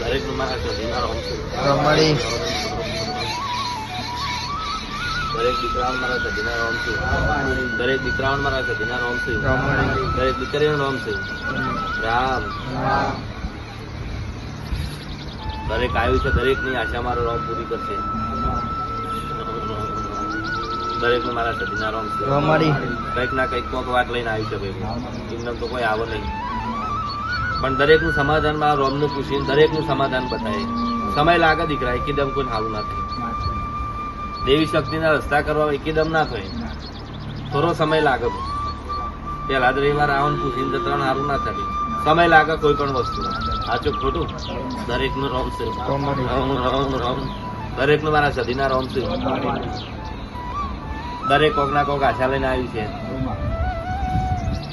દરેક નું મારા સદીના રોમ છે. રમણી દરેક દીકરાઓ મારા સદીના રોમ છે. દરેક દીકરાઓ મારા સદીના રોમ છે. રમણી દરેક દીકરીઓનો રોમ છે. રામ દરેક આવ્યું છે દરેક ની આશા મારો રોમ પૂરી કરશે. દરેક નું મારા સદીના રોમ છે. રમણી કંઈક ના કંઈક કોઈક વાત લઈને આવી શકે એમને તો કોઈ આવો નહીં. પણ દરેક નું સમાધાન મારા રોમ નું પૂછીને દરેક નું સમાધાન બતાવે. સમય લાગે દીકરા એકદમ કોઈ હાલું ના થાય. દેવી શક્તિના રસ્તા કરવા એકદમ ના થાય. થોડો સમય લાગે. પેલા રવિવાર આવવાનું પૂછીને જતા સારું ના થાય. સમય લાગે કોઈ પણ વસ્તુ. સાચું ખોટું દરેક નું રોમ છે. દરેક નું મારા સદીના રોમ છે. દરેક કોક ના કોક આશા લઈને આવ્યું છે.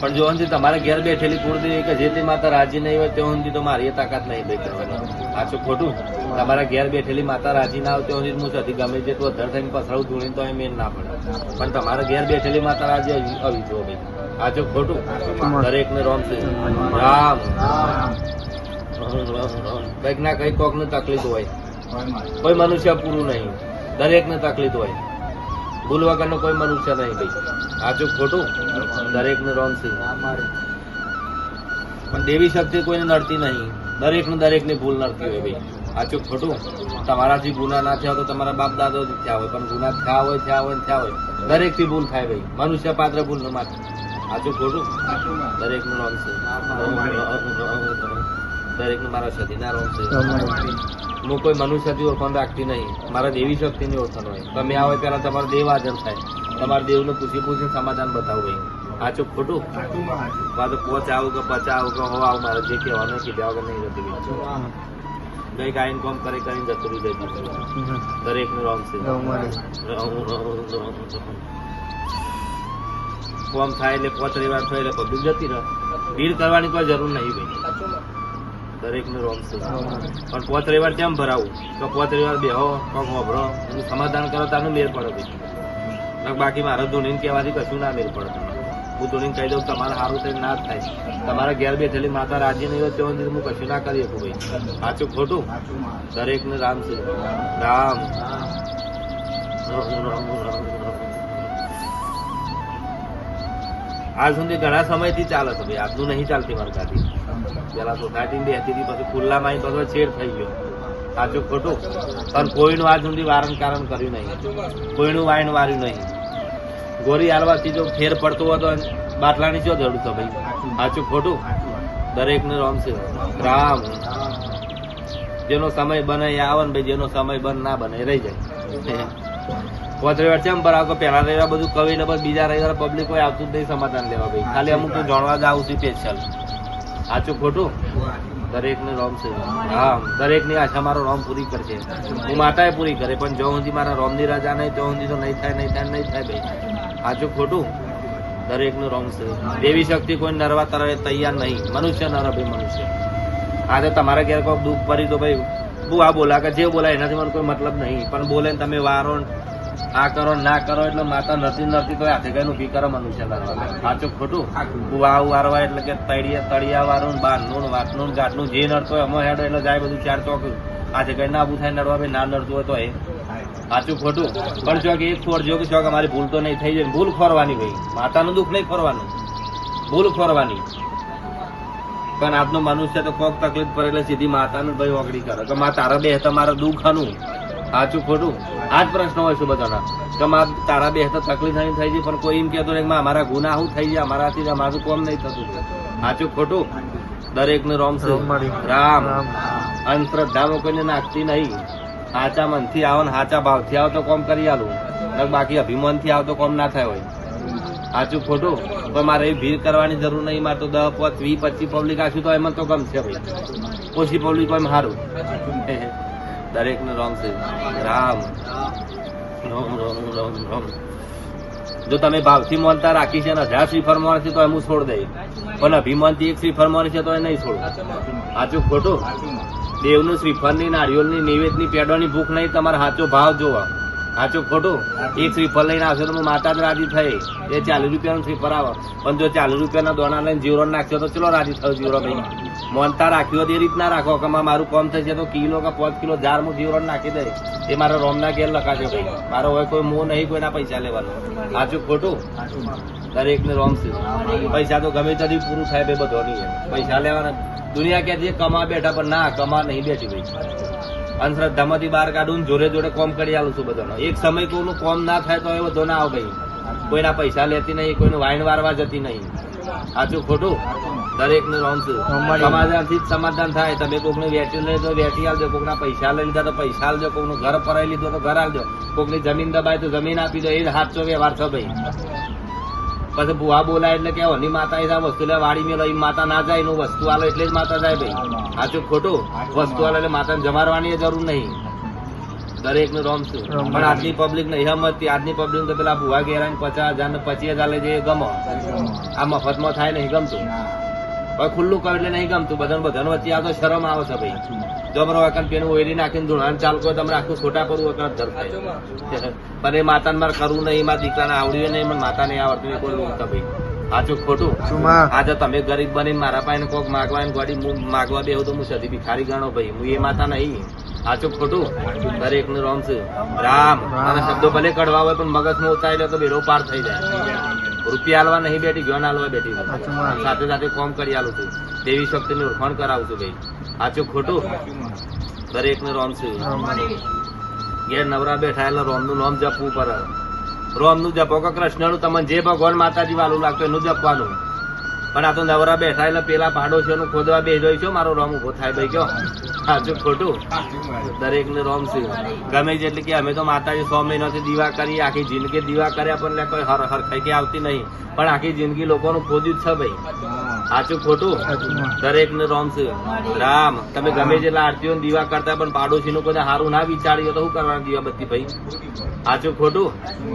પણ જો સુધી તમારે ઘેર બેઠેલી કુળદેવી કે જે તે માતા રાજી નહીં હોય ત્યાં સુધી તો મારી એ તાકાત નહીં ભાઈ કરવાની. સાચું ખોટું તમારા ઘેર બેઠેલી માતા રાજી ના આવે ત્યાં સુધી હું સધી ગમે છે તો અધર થઈને પસરાવું ધૂણીને તો એ મેન ના પડે. પણ તમારા ઘેર બેઠેલી માતા રાજી આવી જો ભાઈ. સાચું ખોટું દરેક ને રોમ છે. રામ કંઈક ના કંઈક કોક ને તકલીફ હોય. કોઈ મનુષ્ય પૂરું નહીં. દરેક ને તકલીફ હોય. ભૂલ વગરનો કોઈ મનુષ્ય નહીં ભાઈ. સાચું ખોટું દરેક ને રોમ છે. પણ દેવી શક્તિ કોઈને નડતી નહીં. દરેક ની ભૂલ નડતી હોય ભાઈ. સાચું ખોટું તમારાથી ગુના ના થયા તો તમારા બાપ દાદાથી થયા હોય. પણ ગુના થયા હોય દરેક થી ભૂલ થાય ભાઈ. મનુષ્ય પાત્ર ભૂલ ન માત્ર. સાચું ખોટું દરેક નું રોમ છે. દરેક નું મારા સદીના રોમ છે. હું કોઈ મનુષ્યથી ઓળખાણ રાખતી નહીં. મારા દેવી શક્તિની ઓળખાણ હોય. તમે આવે પેલા તમારો દેવ હાજર થાય. તમારા દેવને પૂછી સમાધાન બતાવું ભાઈ. સાચું ખોટું તો પોચ આવું કે પચા આવું કે હો આવું મારે જે કહેવાનું કીધા વગર નહીં જતી ગઈ ગાયન કોમ કરીને જતું રહી જતી. દરેક નું રોમ છે. કોમ થાય એટલે પોચ રવિવાર થાય એટલે પબ્લિક જતી રહે. ભીડ કરવાની કોઈ જરૂર નહીં ભાઈ. દરેક નું રોમ છે. પણ પોચ રવિવાર કેમ ભરાવું તો પોચ રવિવાર બેહો કોમ વાપરો એનું સમાધાન કરો તાનું મેળ પડે ભાઈ. બાકી મારે ધોનીને કહેવાથી કશું ના મેળ પડે. હું ધોનીને કહી દઉં તમારે સારું થઈને ના જ થાય. તમારા ઘેર બેઠેલી માતા રાજી નહીં હોય ત્યાં સુધી હું કશું ના કરી શકું ભાઈ. સાચું ખોટું દરેક ને રામ છે. રામ આજ સુધી ઘણા સમયથી ચાલે છે ભાઈ. આજનું નહીં ચાલતી મારી ગાડી. પેલા સોસાયટી બેસતી હતી પછી ખુલ્લામાં પછી છેડ થઈ ગયો. સાચું ખોટું પણ કોઈનું આજ સુધી વારણ કારણ કર્યું નહીં. કોઈનું વાયણ વાર્યું નહીં. ગોરી હાલવાથી જો ફેર પડતો હતો બાટલાની જો જરૂર છે ભાઈ. સાચું ખોટું દરેક ને રોમ છે. રામ જેનો સમય બને એ આવે ને ભાઈ. જેનો સમય બંધ ના બને એ રહી જાય. પોચ રવિવાર છે એમ બરાબર પહેલા રવિવાર બધું કવિ ને બસ બીજા રવિવાર પબ્લિક કોઈ આવતું જ નહીં સમાધાન લેવા ભાઈ. ખાલી અમુક તો જાણવા જ આવું છું સ્પેશિયલ. સાચું ખોટું દરેક ને રોમ છે. રામ દરેક ની આશા મારો રોમ પૂરી કરશે. હું માતાએ પૂરી કરે પણ જો સુધી મારા રોમ ની રાજા નહીં તો સુધી તો નહીં થાય ભાઈ. સાચું ખોટું દરેક નું રોમ છે. દેવી શક્તિ કોઈ નરવા તરવે તૈયાર નહીં. મનુષ્ય નર ભાઈ મનુષ્ય. આજે તમારા ઘેર કોઈ દુઃખ પડી તો ભાઈ બહુ આ બોલા કે જે બોલાય એનાથી મને કોઈ મતલબ નહીં. પણ બોલે ને તમે વારો આ કરો ના કરો એટલે માતા નરતી તો હાથે કઈ ઉભી કરો મનુષ્ય નરવા. સાચું ખોટું વાવ વારવા એટલે કે તળિયા વાળું બારનું વાતનું ગાંઠનું જે નડતો હોય એમાં હેડો એટલે જાય બધું ચાર ચોક હાથે કઈ ના ઉભું થાય નડવા ભાઈ. ના નડતું હોય તો એ સાચું ખોટું પણ ચોક એક ખોરજો કે ચોક અમારી ભૂલ તો નહીં થઈ જાય. ભૂલ ખોરવાની ભાઈ. માતાનું દુઃખ નહીં ખોરવાનું. ભૂલ ખોરવાની. પણ આજનો મનુષ્ય તો કોક તકલીફ પડે એટલે સીધી માતાનું ભાઈ ઓગળી કરે કે મા તારા બે તમારા દુઃખ આનું. સાચું ખોટું આ જ પ્રશ્ન હોય છે બધાના કે મા તારા બે તો તકલીફ થઈ જાય પણ કોઈ એમ કહેતો નહીં અમારા ગુના શું થઈ જાય અમારાથી અમારું કોમ નહીં થતું. સાચું ખોટું દરેક ને રોમ છે. રામ અંધશ્રદ્ધામાં કોઈને નાખતી નહીં. સાચા મનથી આવો ને સાચા ભાવથી આવો તો કોમ કરી આલું. બાકી અભિમાન થી આવો તો કોમ ના થાય હોય. સાચું ખોટું પણ મારે એ ભીડ કરવાની જરૂર નહીં. મારે તો 10, 20, 25 પબ્લિક આશું તો એમાં તો ગમશે ભાઈ. ઓછી પબ્લિક હોય સારું. દરેક ને રોમ છે. રામ રોમ જો તમે ભાવથી માનતા રાખી છે ને 1000 શ્રીફળ મળશે તો એમ છોડ દે. પણ અભિમાનથી 1 શ્રીફળ મળશે તો એ નહીં છોડું. સાચું ખોટું દેવનું શ્રીફળની નારિયેળની નિવેદની પેડોની ભૂખ નહીં. તમારે સાચો ભાવ જોવા સાચું ખોટું? એક શ્રીફળ લઈને આવશે તો હું માતા જ રાજી થઈ. એ 40 રૂપિયાનું શ્રીફળ આવે, પણ જો 40 રૂપિયાના દોણા લઈને જીવરો નાખ્યો તો ચલો રાજી થયો જીવરો ભાઈ. મોનતા રાખ્યો એ રીતના રાખો કે મારું કામ થઈ જાય તો કિલો કે 5 કિલો ઝાડ હું જીવરો નાખી દે. એ મારા રોમના ઘેર લખાશે ભાઈ. મારો હોય કોઈ મોહ નહીં કોઈના પૈસા લેવાનો. સાચું ખોટું? દરેક ને રોમ છે. પૈસા તો ગમે ત્યાંથી પૂરું થાય ભાઈ, બધો નહીં. પૈસા લેવાના દુનિયા કે કમા બેઠા, પણ ના કમા નહીં બેઠી ભાઈ. અંધશ્રદ્ધામાંથી બહાર કાઢું, જોડે જોડે કોમ કરી આલું છું બધાનો. એક સમય કોઈનું કોમ ના થાય તો એ બધો ના આવે ભાઈ. કોઈના પૈસા લેતી નહીં, કોઈનું વાઈન વારવા જતી નહીં. સાચું ખોટું? દરેક ને રોમ છે. સમાધાનથી જ સમાધાન થાય. તમે કોકને વેચી લઈ તો વેચી આવજો, કોકના પૈસા લઈ લીધા તો પૈસા આવજો, કોકનું ઘર પરાઈ લીધું તો ઘર આવજો, કોકની જમીન દબાય તો જમીન આપી દો. એ સાચો વ્યવહાર છે ભાઈ. પછી ભુવા બોલાય એટલે કે ઓની માતા એ વસ્તુ લે વાડી મેલો, એ માતા ના જાય એનું વસ્તુ આલો એટલે જ માતા જાય ભાઈ. સાચું ખોટું? વસ્તુ આલો એટલે માતાને જમાડવાની જરૂર નહીં. દરેક નું રોમ છું. પણ આજની પબ્લિક ને હિંમત, આજની પબ્લિક તો પેલા ભુવા ઘેરા 50,000 ને 25,000 લે જે ગમો. આ મફતમાં થાય નહીં ગમતું. હવે ખુલ્લું કહ્યું એટલે નહીં ગમતું. બધાને વચ્ચે આવતો શરમ આવે છે ભાઈ. જો અમારો વખત પેલું ઓયરી નાખીને ધૂણાને ચાલ કરો તમે આખું છોટા પડવું વખત ધર થાય. પણ એ માતાને મારે કરવું નહીં, મારા દીકરાને આવડ્યું નહીં, પણ માતા નહીં આવડતું કોઈ ઊંઘતા ભાઈ. સાચું ખોટું? આજે તમે ગરીબ બનીને મારા પાસે કોક માગવા ગોડી માગવા બેવું તો હું સદી ભિખારી ગણો ભાઈ. હું એ માતા નહીં. સાચું ખોટું? દરેક નું રોમ છે. રામ અને શબ્દો ભલે કડવા હોય પણ મગજમાં ઉતારી તો બેડો પાર થઈ જાય. રૂપિયા હાલવા નહીં બેઠી, જ્ઞાન હાલવા બેઠી. સાથે સાથે કોમ કરી આલું છું. દેવી શક્તિની ઓળખાણ કરાવું છું ભાઈ. સાચું ખોટું? દરેક ને રોમ છે. ઘેર નવરા બેઠા એટલે રોમ નું નામ જપવું પડે. રોમ નું જપો કે કૃષ્ણ નું, તમને જે ભગવાન માતાજી વાલું લાગતું એનું જપવાનું. પણ આ તો નવરા બેઠા એટલે પેલા પાડોશીઓ નું ખોદવા બેસી છો, મારો રોમ ઉભો થાય ભાઈ કયો. સાચું ખોટું? દરેક ને રોમ છે. ગમે જેટલી કે અમે તો માતાજી 100 મહિનાથી દીવા કરી, આખી જિંદગી દીવા કર્યા પણ કોઈ હરખાઈ કે આવતી નહીં. પણ આખી જિંદગી લોકોનું ખોદ્યું જ છે ભાઈ. સાચું ખોટું? દરેક ને રોમ છે. રામ તમે ગમે જેટલા આરતીઓ દીવા કરતા પણ પાડોશી નું કોઈ સારું ના વિચાર્યું તો શું કરવાનું દીવા બત્તી ભાઈ? સાચું ખોટું?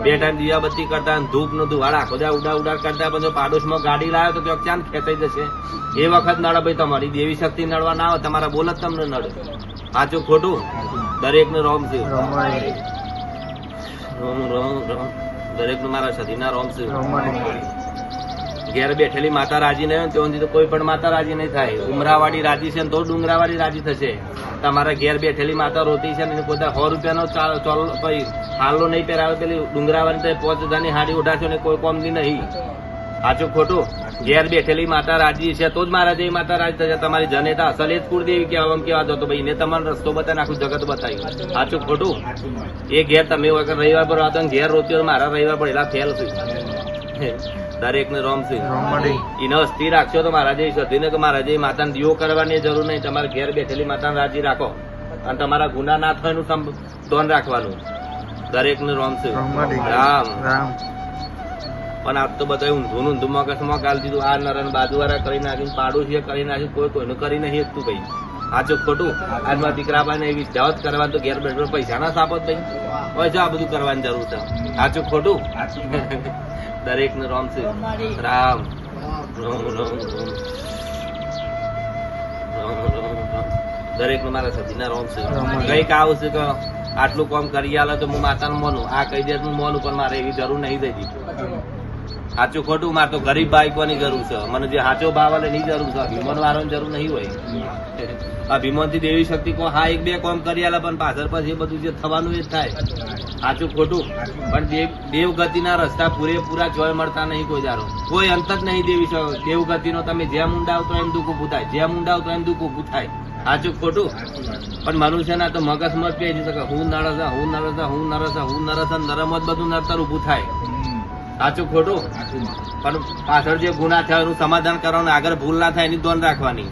2 ટાઈમ દીવા બત્તી કરતા, ધૂપ નું ધુવાડ આખો ઉડા કરતા, પણ જો પાડોશમાં ગાડી લાવ્યો તો ક્યાંક ચાંદ ખેંચાઈ જશે. એ વખત નડે ભાઈ. તમારી દેવી શક્તિ નડવા ના આવે, તમારા બોલ જ તમને નડે. સાચું ખોટું? દરેક ને રોમ છે. રોમ રોમ રોમ. દરેક નું મારા સતીના રોમ છે. ઘેર બેઠેલી માતા રાજી નહીં હોય ત્યાંથી તો કોઈ પણ માતા રાજી નહીં થાય. ઉમરાવાડી રાજી છે ને તો ડુંગરાવાડી રાજી થશે. તમારા ઘેર બેઠેલી માતા રોતી છે ને પોતા 100 રૂપિયાનો ચોલ હાલો નહીં પહેરાવે, પેલી ડુંગરાવાડી 5,000 ની હાડી ઉઠાશો ને કોઈ કોમની નહીં. સાચું ખોટું? ઘેર બેઠેલી માતા રાજી છે તો જ મારા જેવી માતા રાજી થશે. તમારી જનેતા અસલ એ જ કુળદેવી કેવા જતો ભાઈ, ને તમારો રસ્તો બતાવીને આખું જગત બતાવ્યું. સાચું ખોટું? એ ઘેર તમે વખત રવિવાર પર આવતા ઘેર રોતી મારા રવિવાર પર એલા ફેલ છે. દરેક ને રોમ છે. એને અસ્થિર રાખશો તો મારા જેવી સધી ને કે મારા જેવી માતાને દીવો કરવાની જરૂર નહીં. તમારે ઘેર બેઠેલી માતાને રાજી રાખો અને તમારા ગુના ના થાય એનું ધ્યાન રાખવાનું. દરેક ને રોમ છે. રામ પણ આ તો બધા ઊંધું મગજમાં ગાલ દીધું. આ નરન બાજુવાળા કરી નાખ્યું, પાડોશી કરી નાખ્યું, કોઈનું કરી નહીં શકતું ભાઈ. સાચું ખોટું? આજમાં દીકરા ભાઈ એવી જાવત કરવાની તો ઘેર બેઠો પૈસા ના સાપત ભાઈ. હવે જો આ બધું કરવાની જરૂર છે. સાચું ખોટું? દરેક ને રોમ છે. રામ રોમ રોમ રોમ. દરેક નું મારા સતીના રોમ છે. કઈક આવું છે કે આટલું કામ કરી આલે તો હું માતાનું મોનું, આ કહી દે હું મોનું, પણ મારે એવી જરૂર નહીં થઈ. સાચું ખોટું? મારે તો ગરીબ બાઈકોની જરૂર છે. મને જે સાચો ભાવ વાળે ની જરૂર છે, અભિમાન વાળાની જરૂર નહીં હોય. અભિમાન થી દેવી શક્તિ કો હા 1-2 કામ કરી આલે પણ પાછળ પછી એ બધું જે થવાનું એ જ થાય. સાચું ખોટું? પણ દેવગતિના રસ્તા પૂરેપૂરા જોઈ મળતા નહીં કોઈ દારો. કોઈ અંત જ નહીં દેવગતિનો. તમે જેમ ઊંડાવતો એમ દુઃખ ઉભું થાય, જેમ ઊંડાવતો એમ દુઃખ ઉભું થાય. સાચું ખોટું? પણ મનુષ્યના તો મગજમાં જ પહેરી શકે હું નરસ, હું નરસ, હું નરસ, હું નરસ, નરમ જ બધું નરતર ઉભું થાય. સાચું ખોટું? પણ પાછળ જે ગુના થયા એનું સમાધાન કરવાનું, આગળ ભૂલ ના થાય એની ધ્યાન રાખવાની.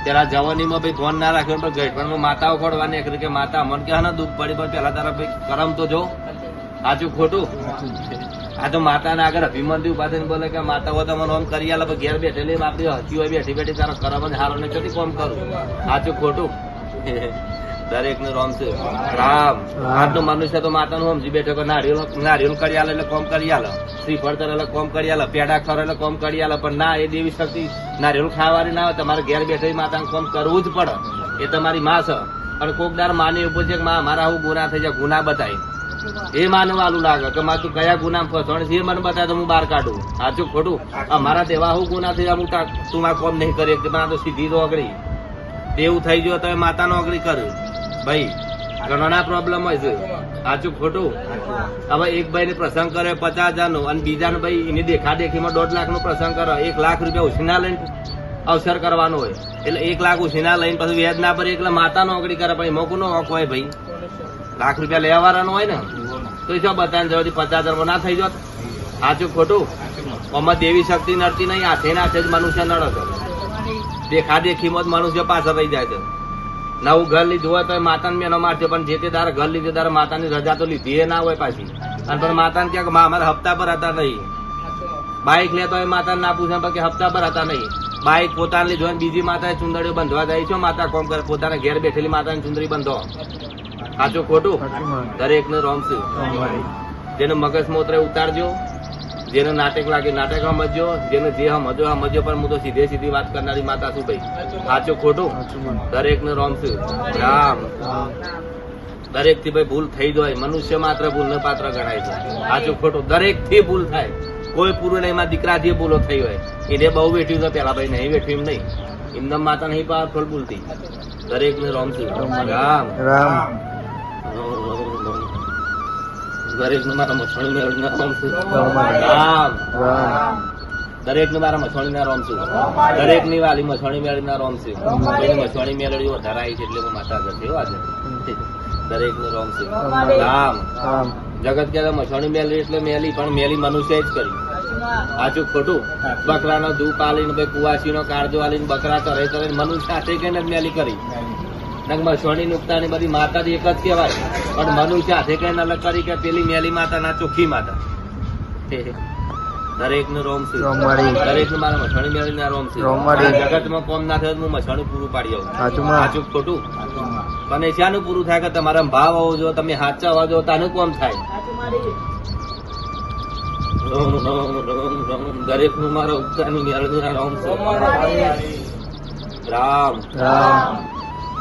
ત્યારે જવાનીમાં ભાઈ ધ્યાન ના રાખ્યું પણ ગઈપણમાં માતાઓ ખોડવાની કે માતા અમને કે હા દુઃખ પડી પણ પેલા તારા ભાઈ કરમ તો જો. સાચું ખોટું? આ તો માતાને આગળ અભિમાનથી ઉભા થઈને બોલે કે માતા હોય તો મને આમ કરી આલે, ઘેર બેઠેલી આપડી હસી હોય બેઠી બેઠી તારા કરમ જ હારો ને ચોથી કોમ કરું. સાચું ખોટું? દરેક નું રોમ છે. રામ આજનો મનુષ્ય તો માતાનું સમજી બેઠો કે નારિયેલ કરી આલે એટલે કોમ કરી આલે, શ્રીફળ તર એટલે કોમ કરી આલે, પેડા ખર એટલે કોમ કરી આલે. પણ ના, એ દેવી શક્તિ નારિયેલ ખાવાની ના હોય. તમારે ઘેર બેઠેલી માતાને કોમ કરવું જ પડે. એ તમારી માં છે. અને કોક દાર માની ઉભો છે કે મારા આવું ગુના થઈ જાય, ગુના બતાય એ માનવા આલું લાગે કે તું કયા ગુના ફસણ છે મને બતાવે તો હું બહાર કાઢું. સાચું ખોટું? મારા દેવા આવું ગુના થઈ જાય, હું તું મારે કોમ નહીં કરી શકતી, પણ તો સીધી તો અગડી એવું થઈ ગયો તો માતા નો અગડી કર ભાઈ, ઘણા પ્રોબ્લેમ હોય છે. સાચું ખોટું? હવે એક ભાઈ ને પ્રસંગ કરે 50,000 નો અને બીજાને ભાઈ એની દેખાદેખીમાં 1.5 લાખ નો પ્રસંગ કરો, 1 લાખ રૂપિયા ઉછીના લઈને અવસર કરવાનો હોય, એટલે 1 લાખ ઉછીના લઈને પછી વ્યાજ ના ભરે એટલે માતા નો અગડી કરે, પણ મોકું નો હક હોય ભાઈ, લાખ રૂપિયા લેવા વાળાનો હોય ને તો એ શું બતાવે જવાથી 50,000 ના થઈ જાત. સાચું ખોટું? આમાં દેવી શક્તિ નડતી નહીં, હાથે ને હાથે જ મનુષ્ય નડે છે. દેખાદેખીમાં જ મનુષ્ય પાછળ રહી જાય છે. નવું ઘર લીધું હોય તો માતાને મેનો મારશે, પણ જે તે તારે ઘર લીધું તારે માતાની રજા તો લીધી એ ના હોય પાછી. અને પણ માતાને ક્યાંક અમારા હપ્તા પર હતા નહીં, બાઇક લેતો હોય માતાને ના પૂછે કે હપ્તા પર હતા નહીં, બાઇક પોતાને લીધો બીજી માતાએ ચુંદડીઓ બંધવા જાય છે, માતા કોમ કરે પોતાના ઘેર બેઠેલી માતાની ચુંદડી બંધો. સાચું ખોટું? દરેક ને રોમ છે. જેને મગજ મોતરે ઉતારજો, જેને નાટક લાગે નાટક સમજજો, જેને જે સમજો સમજો, પણ હું તો સીધી વાત કરનારી માતા છું ભાઈ. સાચું ખોટું? દરેક ને રોમ છે. રામ દરેક થી ભાઈ ભૂલ થઈ જાય, મનુષ્ય માત્ર ભૂલ ને પાત્ર ગણાય છે. સાચું ખોટું? દરેક થી ભૂલ થાય, કોઈ પૂરું નહીં. એમાં દીકરાથી ભૂલો થઈ હોય, એને બહુ વેઠ્યું છે પેલા ભાઈ, નહીં વેઠ્યું એમ નહીં, એમના માતા નહીં પાવરફુલ ભૂલતી. દરેક ને રોમ છે. રામ રામ દરેક ને મારા મછણી મેળવીના રોમ છું. રામ દરેક ને મારા મછણી ના રોમ છું. દરેક ની વાલી મછણી મેળવીના રોમ છે. કોઈને મછણી મેળવી વધારે આવી છે એટલે હું માતા કરતી આજે. દરેક ને રોમ છે. રામ જગત કે મછણી મેળવી એટલે મેલી, પણ મેલી મનુષ્ય જ કરી. સાચું ખોટું? બકરાનો દૂધ આલીને ભાઈ કુવાસી નો કાળજો આલીને બકરા ચરે ચરે મનુષ્ય હાથે કઈને મેલી કરી. મછણી નુકતા ની બધી માતા એક જ કહેવાય, પણ મનુષ્ય હાથે કઈ અલગ કરી કે પેલી મેલી માતા ના ચોખ્ખી માતા. દરેક નું રોમ છે. દરેક નું મારા મછણી મેળવી ના રોમ છે. જગત માં કોમ ના થયો હું મછણી પૂરું પાડી આવું. સાચું ખોટું? પણ શાનું પૂરું થાય કે તમારા ભાવ હોવો જો, તમે સાચા હોવા જો, તાનું કોમ થાય. રોમ રોમ રોમ રોમ દરેક નું મારા ઉપકારની મેળવી ના રોમ છે. રામ રામ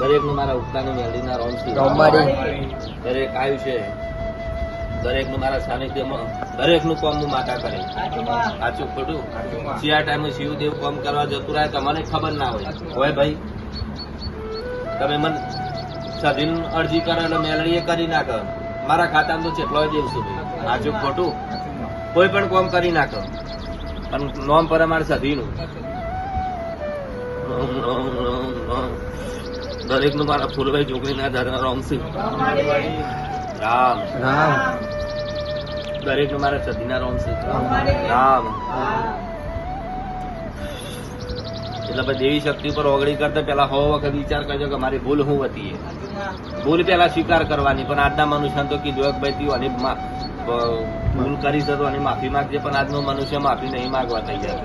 દરેક નું મારા ઉપકારની મેળવી ના રોમ છે. દરેક આવ્યું છે, દરેક નું મારા સાનિધ્યમાં દરેક નું કામ હું માતા કરે. સાચું ખોટું? આ ટાઈમે શિવદેવ કામ કરવા જતું રહે તમને ખબર ના હોય ભાઈ, તમે મને સધીન અરજી કરે એટલે મેળવી કરી નાખો, મારા ખાતામાં તો કેટલો દેવશું ભાઈ. સાચું ખોટું? કોઈ પણ કામ કરી નાખો, પણ નોમ પર અમારે સધીનું. દરેક નું મારા ફૂલભાઈ છોકરી ના ધર્મ રોમ છે. રામ રામ દરેક નું મારા સદીના રોમ છે. રામ એટલે ભાઈ દેવી શક્તિ ઉપર ઓગળી કરતા પેલા 100 વખત વિચાર કરજો કે મારી ભૂલ શું હતી. ભૂલ પેલા સ્વીકાર કરવાની, પણ આજના મનુષ્ય તો કીધું કે ભાઈ તું ભૂલ કરી શકો અને માફી માંગજે, પણ આજનો મનુષ્ય માફી નહીં માંગવા થઈ જાય.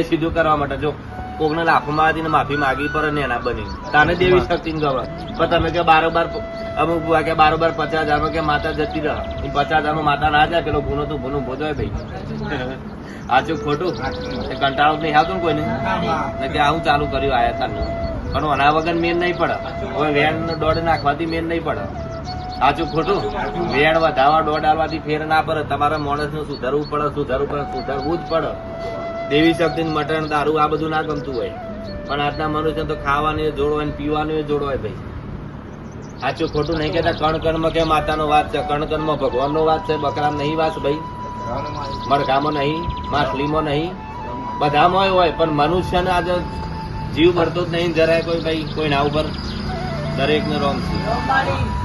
સીધું કરવા માટે જો કોકને લાફો મારી માફી માગી પર ને એના બની તાને દેવી શક્તિ ગવર. પણ તમે કે બારોબાર અમુક કે બારોબાર 50,000 કે માતા જતી રહે, 50,000 માતા ના જાય, પેલો ગુનો તો ગુનો ભોજવાય ભાઈ. સાચું ખોટું? કંટાળો નહીં આવતો ને કોઈને કે આવું ચાલુ કર્યું આયા તારનું, પણ આના વગર મેન નહીં પડે. હવે વેણ દોડ નાખવાથી મેન નહીં પડે. સાચું ખોટું? વેણ વધારવા દોડ આવવાથી ફેર ના પડે. તમારા માણસ નું સુધારવું પડે, સુધારવું જ પડે. દેવી શક્તિ મટન દારૂ આ બધું ના ગમતું હોય, પણ આજના મનુષ્ય તો ખાવાનું જોડો હોય, પીવાનું જોડો હોય ભાઈ. સાચું ખોટું? નહીં કેતા કણ કણમાં કે માતાનો વાત છે, કણ કણમાં ભગવાનનો વાત છે, બકરા નહીં વાત ભાઈ, મડકામાં નહીં, માછલીમાં નહીં, બધામાં હોય, પણ મનુષ્યને આજે જીવ મળતો જ નહીં જરાય કોઈ ભાઈ કોઈના ઉપર. દરેક ને રોમ છે.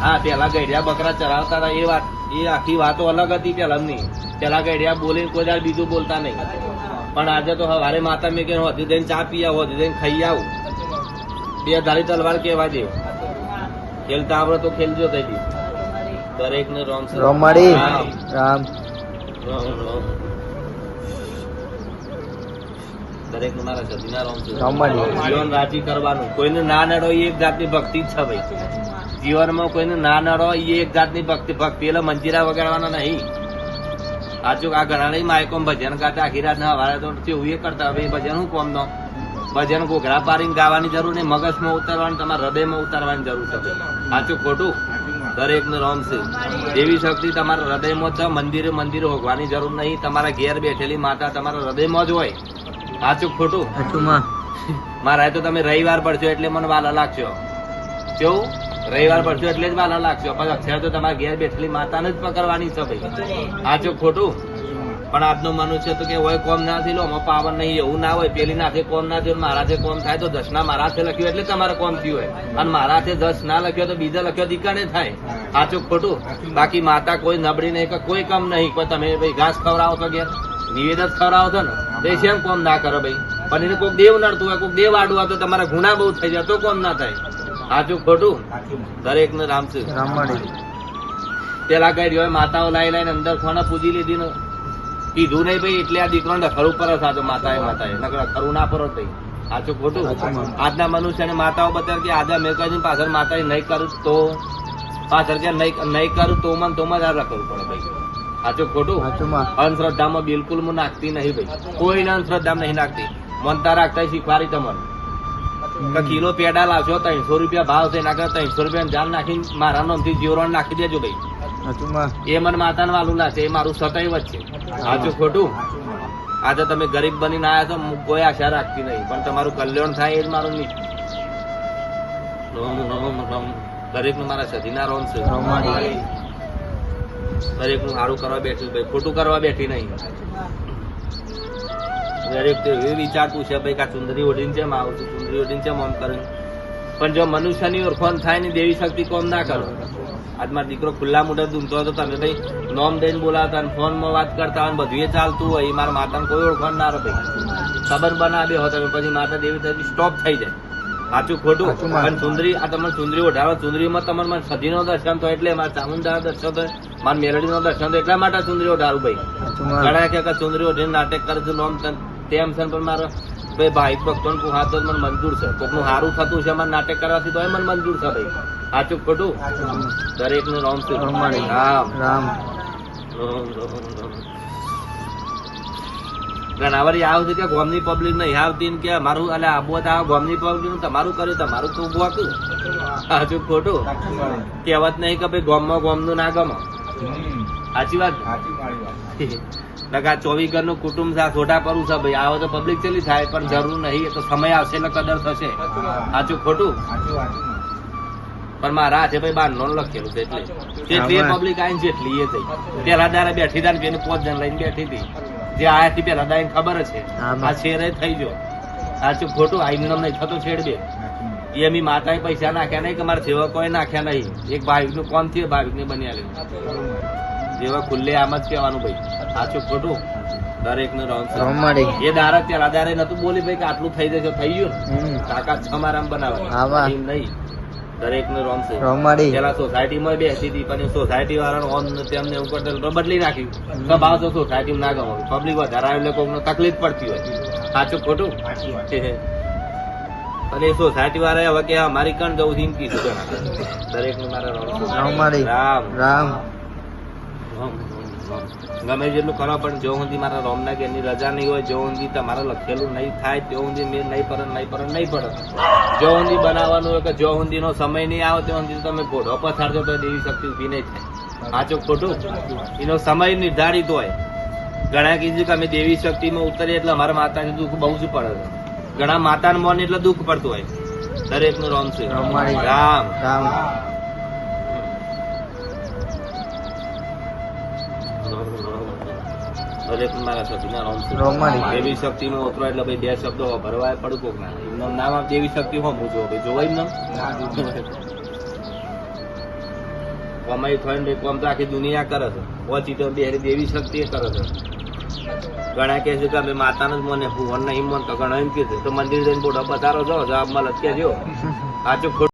હા પેલા ગઈડિયા બકરા ચરાવતા હતા એ વાત, એ આખી વાતો અલગ હતી પેલા ની. પેલા ગઈડિયા બોલે કોઈ દર બીજું બોલતા નહીં, પણ આજે તો હવારે માતા મેં કે હોતી દઈને ચા પી આવો, હોતી દઈને ખાઈ આવું, 2 ધારી તલવાર કેવા દે. ખેલતા આવડે તો ખેલજો થઈ ગયું. દરેક ને રોમ છે. રામ દરેક ને મારા સદીના રોમ છે. જીવન રાજી કરવાનું, કોઈને ના નડો એ એક જાતની ભક્તિ જ છે ભાઈ. જીવનમાં કોઈને ના નડો એ એક જાતની ભક્તિ. એટલે મંજીરા વગાડવાના નહીં. સાચું? આ ઘણા નહીં માયકોમ ભજન કરતા આખી રાત ના હવારે તો એવું એ કરતા હવે ભજન શું કોમ નો ભજન ઘોઘરા પાડીને ગાવાની જરૂર નહીં, મગજમાં ઉતારવાની, તમારા હૃદયમાં ઉતારવાની જરૂર છે. સાચું ખોટું? દરેકનું રોમ છે. દેવી શક્તિ તમારા હૃદયમાં છે. મંદિરે મંદિરે હોગવાની જરૂર નહીં. તમારા ઘેર બેઠેલી માતા તમારા હૃદયમાં જ હોય. સાચું ખોટું? મારા તો તમે રવિવાર પડશો એટલે મને વાલા લાગશો. કેવું? રવિવાર પડશો એટલે જ વાલા લાગશો. પણ અક્ષર તો તમારા ઘેર બેઠેલી માતાને જ પકડવાની છે ભાઈ. સાચું ખોટું? પણ આજનું મનુષ્ય તો કે હોય કોમ ના થયેલો પાવન નહીં, એવું ના હોય. પેલી નાથે કોમ ના થયું, મારા કોમ થાય તો દસ ના મારા લખ્યું એટલે તમારે કોમ થયું હોય, અને મારા દસ ના લખ્યો તો બીજા લખ્યો દીકાને થાય. સાચું ખોટું? બાકી માતા કોઈ નબળી નહીં કે કોઈ કમ નહીં. કોઈ તમે ભાઈ ઘાસ ખવડાવો છો ઘેર, નિવેદ જ ખવડાવો છો ને, તો શેમ કોમ ના કરો ભાઈ? પણ એને કોઈક દેવ નડતું હોય, કોઈક દેવ આડું હોય તો તમારા ગુના બહુ થઈ જાય તો કોમ ના થાય. સાચું ખોટું? દરેક ને રામ છે. પેલા કઈ રહ્યો માતાઓ લાઈ લાઈને અંદર ખોના પૂજી લીધી ને કીધું નહીં ભાઈ, એટલે આ દીકરો ખરું પર સાચો માતાએ નકર ખરું ના પર થઈ. સાચું ખોટું? આજના મનુષ્યને માતાઓ બતાવે કે આજે મેં કહ્યું પાછળ માતા નહીં કરું તો પાછળ કે નહીં કરું તો મને આ રખવું પડે ભાઈ. સાચું ખોટું? અંધશ્રદ્ધામાં બિલકુલ હું નાખતી નહીં ભાઈ, કોઈને અંધશ્રદ્ધામાં નહીં નાખતી. મનતા રાખતા શીખવાડી તમને કિલો પેડા લાવશો 300 રૂપિયા ભાવ છે, નાખે 300 રૂપિયા જાન નાખીને મારા નામથી જીવરણ નાખી દેજો ભાઈ. એ મને માતાને વાલું ના છે, એ મારું સતૈવ જ છે. સાચું ખોટું? આજે તમે ગરીબ બનીને આવ્યા તો કોઈ આશા રાખતી નહીં, પણ તમારું કલ્યાણ થાય એ જ મારું નહીં. દરેક નું મારા સધીના રોમ છે. દરેક નું સારું કરવા બેઠું ભાઈ, ખોટું કરવા બેઠી નહીં. દરેક તો એવું વિચારતું છે ભાઈ કે આ ચુંદરી ઓઢીને છે આવું છું, ચુંદરી ઓઢીને છે આમ કરે. પણ જો મનુષ્યની ઓળખાણ થાય ને દેવી શક્તિ કોમ ના કરો. આજ મારો દીકરો ખુલ્લા મોઢે ધૂમતો હતો, તમે ભાઈ નોમ દઈને બોલાવતા ને ફોનમાં વાત કરતા હોય, બધું એ ચાલતું હોય. મારા માતાને કોઈ ઓળખાણ ના રહે ભાઈ. ખબર બનાવ્યો હોય તમે પછી માતા દેવી થતી સ્ટોપ થઈ જાય. સાચું ખોટું? પણ ચુંદરી આ તમે ચુંદરી ઓઢાવો, ચુંદરીમાં તમારે સધીનો દર્શન થાય એટલે મારા ચામુંડા દર્શન થાય, મારા મેલડીનો દર્શન થાય, એટલા માટે ચુંદરી ઓઢાવું ભાઈ. ઘણા કે ચુંદરી ઓઢીને નાટક કરે છે નોમ તેમ છે, પણ મારો ભાઈ ભાઈ ભક્તો ને હાથ મને મંજૂર છે. કોકનું સારું થતું છે મારે નાટક કરવાથી તો મને મંજૂર છે ભાઈ. સાચું ખોટું? દરેક નું રામ છે. ઘણાવારી આવતી કે ગોમની પબ્લિક નહીં આવતી ને કે મારું એટલે આબુ આ ગોમની પબ્લિક તમારું કર્યું, તમારું તો ઉભું હતું. સાચું ખોટું? કહેવત નહીં કે ભાઈ ગોમમાં ગોમનું ના ગમો. સાચી વાત? 24 ઘરનું કુટુંબ છે, છોટા પરુ છે ભાઈ. આવો તો પબ્લિક ચેલી થાય, પણ જરૂર નહીં, તો સમય આવશે એટલે કદર થશે. સાચું ખોટું? પણ મારા હાથે ભાઈ 12 નો લખેલું છે, એટલે જેટલી પબ્લિક આવીને જેટલી એ થઈ. પેલા દારે બેઠી હતા ને 5 જણ લઈને બેઠી હતી, જે આયા થી પેલા દાઈને ખબર છે આ શેર થઈ ગયો. સાચું ખોટું? આઈ નામ નહીં થતો છેડ બે. એ એમની માતાએ પૈસા નાખ્યા નહીં કે મારા સેવકોએ નાખ્યા નહીં. એક ભાવિક નું કોણ થયું, ભાવિક ને બની આવેલું. જેવા ખુલ્લે આમ જ કહેવાનું ભાઈ. સાચું ખોટું? દરેક નું રોમ. એ દારા પેલા દારે નતું બોલી ભાઈ કે આટલું થઈ જશે, થઈ ગયું ને તાકાત અમારા બનાવે નહીં. દરેક નું રોમ છે. પેલા સોસાયટી માં બેસી હતી, પણ સોસાયટી વાળા તેમને એવું કરતા બદલી નાખ્યું. ભાવ તો સોસાયટી ના ગમો, પબ્લિક વધારે એટલે કોઈ તકલીફ પડતી હોય. સાચું ખોટું? અને એ સોસાયટી વાળા હવે કે અમારી કણ જવું છે એમ કીધું. દરેક નું મારા રામ. ગમે જેટલું કરો પણ જો સુધી મારા રોમના ઘેરની રજા નહીં હોય, જો સુધી તમારે લખેલું નહીં થાય, જો સુધી મેં નહીં પડે. જો સુધી બનાવવાનું હોય કે જો સુધી નો સમય નહીં આવે ત્યાં સુધી તમે ઘોડો પછાડજો તો દેવી શક્તિ ઉભી નહીં થાય. સાચું ખોટું? એનો સમય નિર્ધારિત હોય. ઘણા કીધું કે અમે દેવી શક્તિમાં ઉતરીએ એટલે અમારા માતાને દુઃખ બહુ જ પડે છે. ઘણા માતાને મોને એટલે દુઃખ પડતું હોય. દરેક નું રોમ છે. રામ. દરેક મારા સતીના રોમ છે. દેવી શક્તિમાં ઉતરો એટલે ભાઈ 2 શબ્દો ભરવા પડું કોક ના. એમનું નામ આપ દેવી શક્તિ હો હું જોવો ભાઈ, જોવાય એમને કમાઈ થઈને ભાઈ કોમ તો આખી દુનિયા કરે છે. પહોંચી તો દેવી શક્તિ કરે છે. ઘણા કે છે કે અમે માતાને જ મને ભુવન નહીં મન, ઘણા એમ કે છે તો મંદિર જઈને બોડો પધારો જો મળે કે જો. સાચું ખોટું?